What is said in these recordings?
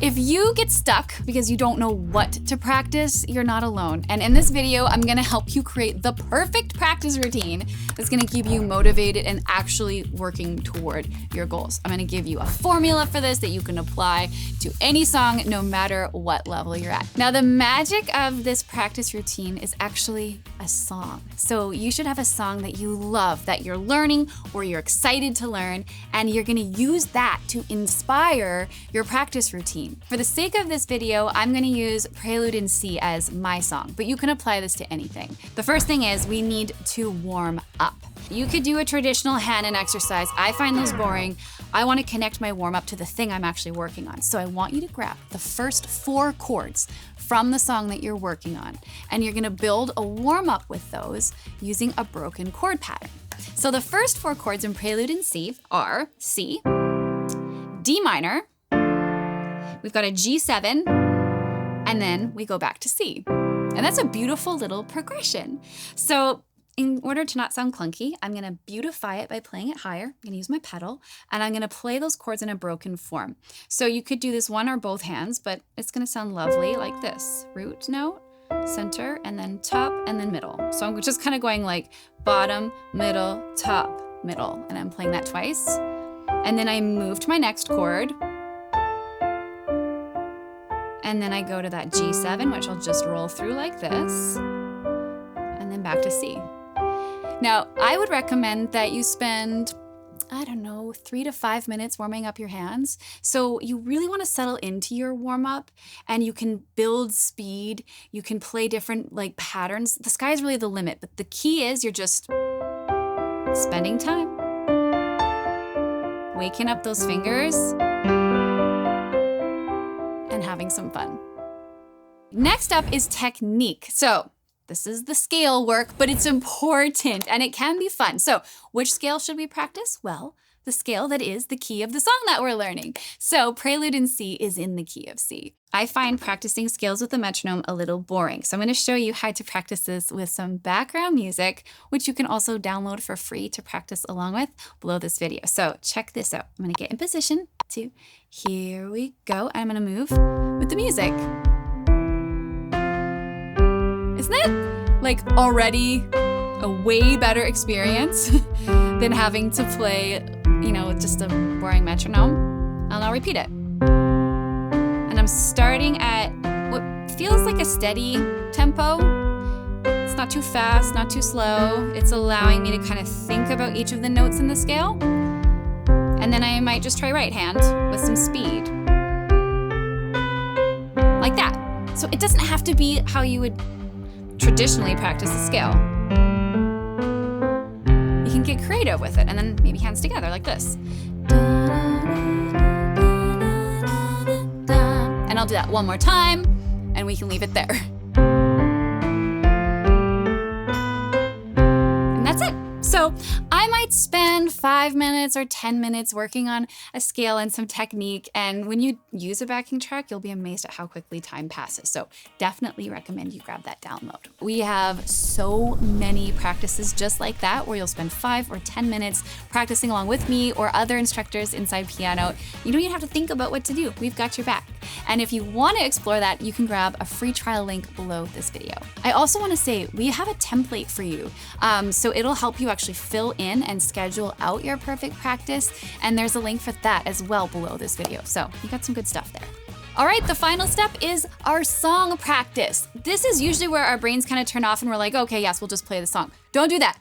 If you get stuck because you don't know what to practice, you're not alone. And in this video, I'm gonna help you create the perfect practice routine that's gonna keep you motivated and actually working toward your goals. I'm gonna give you a formula for this that you can apply to any song, no matter what level you're at. Now, the magic of this practice routine is actually a song. So you should have a song that you love, that you're learning or you're excited to learn, and you're gonna use that to inspire your practice routine. For the sake of this video, I'm gonna use Prelude in C as my song, but you can apply this to anything. The first thing is we need to warm up. You could do a traditional hand-in exercise. I find those boring. I wanna connect my warm-up to the thing I'm actually working on. So I want you to grab the first 4 chords from the song that you're working on, and you're gonna build a warm-up with those using a broken chord pattern. So the first 4 chords in Prelude in C are C, D minor, we've got a G7, and then we go back to C. And that's a beautiful little progression. So in order to not sound clunky, I'm gonna beautify it by playing it higher. I'm gonna use my pedal, and I'm gonna play those chords in a broken form. So you could do this one or both hands, but it's gonna sound lovely like this. Root note, center, and then top, and then middle. So I'm just kind of going like bottom, middle, top, middle, and I'm playing that twice. And then I move to my next chord, and then I go to that G7, which I'll just roll through like this, and then back to C. Now, I would recommend that you spend, I don't know, 3 to 5 minutes warming up your hands. So you really want to settle into your warm up, and you can build speed. You can play different like patterns. The sky is really the limit, but the key is you're just spending time, waking up those fingers, and having some fun. Next up is technique. So this is the scale work, but it's important and it can be fun. So which scale should we practice? Well, the scale that is the key of the song that we're learning. So Prelude in C is in the key of C. I find practicing scales with the metronome a little boring. So I'm gonna show you how to practice this with some background music, which you can also download for free to practice along with below this video. So check this out. I'm gonna get in position, 2, here we go. I'm gonna move with the music. Isn't it like already a way better experience than having to play, you know, just a boring metronome? And I'll repeat it. And I'm starting at what feels like a steady tempo. It's not too fast, not too slow. It's allowing me to kind of think about each of the notes in the scale. And then I might just try right hand with some speed. Like that. So it doesn't have to be how you would traditionally practice a scale. You can get creative with it, and then maybe hands together like this. And I'll do that one more time, and we can leave it there. And that's it. So I might spend 5 minutes or 10 minutes working on a scale and some technique, and when you use a backing track, you'll be amazed at how quickly time passes. So definitely recommend you grab that download. We have so many practices just like that, where you'll spend 5 or 10 minutes practicing along with me or other instructors inside Pianote. You don't even have to think about what to do. We've got your back. And if you want to explore that, you can grab a free trial link below this video. I also want to say we have a template for you. So it'll help you actually fill in and schedule out your perfect practice. And there's a link for that as well below this video. So you got some good stuff there. All right, the final step is our song practice. This is usually where our brains kind of turn off and we're like, okay, yes, we'll just play the song. Don't do that.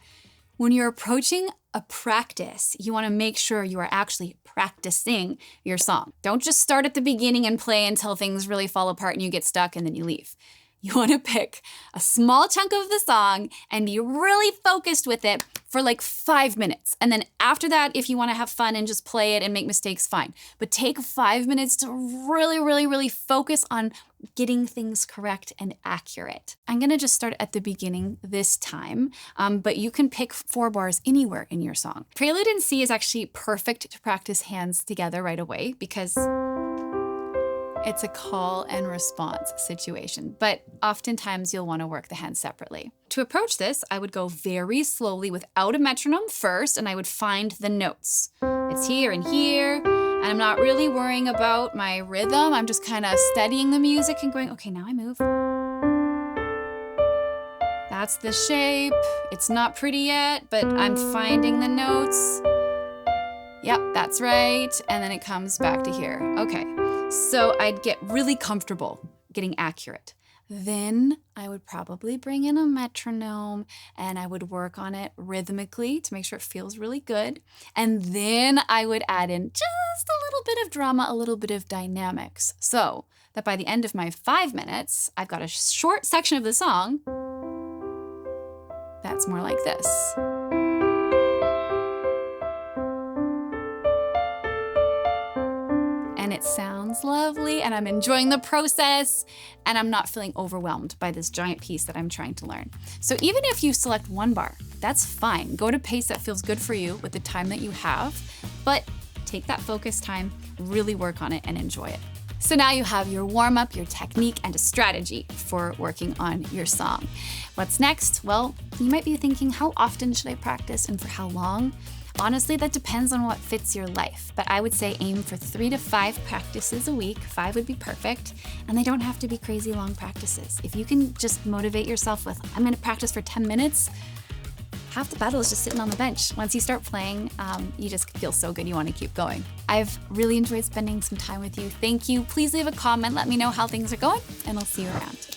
When you're approaching a practice, you want to make sure you are actually practicing your song. Don't just start at the beginning and play until things really fall apart and you get stuck and then you leave. You want to pick a small chunk of the song and be really focused with it for like 5 minutes. And then after that, if you want to have fun and just play it and make mistakes, fine. But take 5 minutes to really focus on getting things correct and accurate. I'm gonna just start at the beginning this time, but you can pick 4 bars anywhere in your song. Prelude in C is actually perfect to practice hands together right away because it's a call and response situation, but oftentimes you'll want to work the hands separately. To approach this, I would go very slowly without a metronome first, and I would find the notes. It's here and here, And I'm not really worrying about my rhythm. I'm just kind of steadying the music and going, okay, now I move. That's the shape. It's not pretty yet, but I'm finding the notes. Yep, that's right. And then it comes back to here. Okay, so I'd get really comfortable getting accurate. Then I would probably bring in a metronome and I would work on it rhythmically to make sure it feels really good. And then I would add in just a little bit of drama, a little bit of dynamics, so that by the end of my 5 minutes, I've got a short section of the song that's more like this. And it sounds lovely, and I'm enjoying the process, and I'm not feeling overwhelmed by this giant piece that I'm trying to learn. So even if you select one bar, that's fine. Go at a pace that feels good for you with the time that you have, but take that focus time, really work on it and enjoy it. So now you have your warm-up, your technique, and a strategy for working on your song. What's next? Well, you might be thinking, how often should I practice and for how long? Honestly, that depends on what fits your life, but I would say aim for 3 to 5 practices a week. 5 would be perfect, and they don't have to be crazy long practices. If you can just motivate yourself with, I'm gonna practice for 10 minutes, half the battle is just sitting on the bench. Once you start playing, you just feel so good, you wanna keep going. I've really enjoyed spending some time with you. Thank you. Please leave a comment, let me know how things are going, and I'll see you around.